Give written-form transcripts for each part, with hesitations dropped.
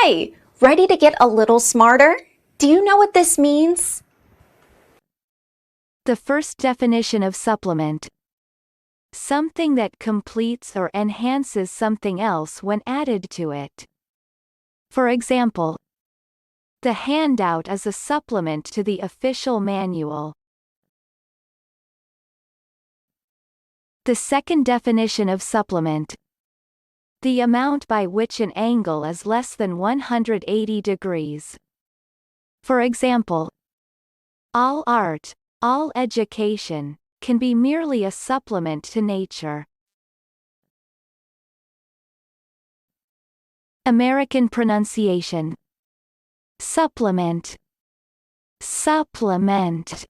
Hi, ready to get a little smarter? Do you know what this means? The first definition of supplement. Something that completes or enhances something else when added to it. For example, the handout is a supplement to the official manual. The second definition of supplement. The amount by which an angle is less than 180 degrees. For example, all art, all education, can be merely a supplement to nature. American pronunciation. Supplement. Supplement.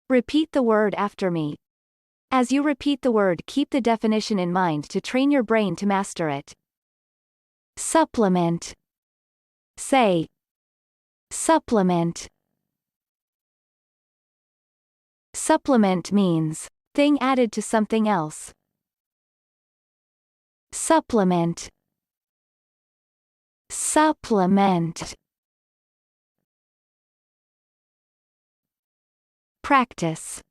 Repeat the word after me. As you repeat the word, keep the definition in mind to train your brain to master it. Supplement. Say. Supplement. Supplement means thing added to something else. Supplement. Supplement. Practice.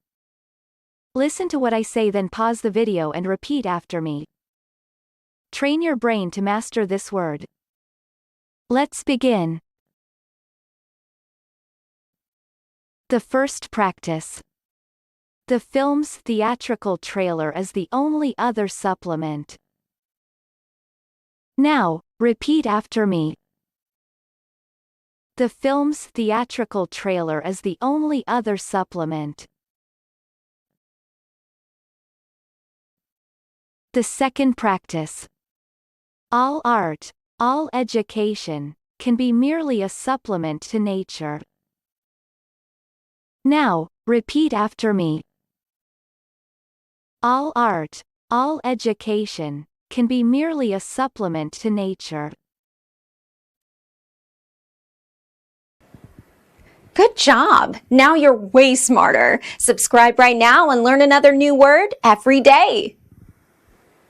Listen to what I say, then pause the video and repeat after me. Train your brain to master this word. Let's begin. The first practice. The film's theatrical trailer is the only other supplement. Now, repeat after me. The film's theatrical trailer is the only other supplement. The second practice. All art, all education, can be merely a supplement to nature. Now, repeat after me. All art, all education, can be merely a supplement to nature. Good job! Now you're way smarter. Subscribe right now and learn another new word every day.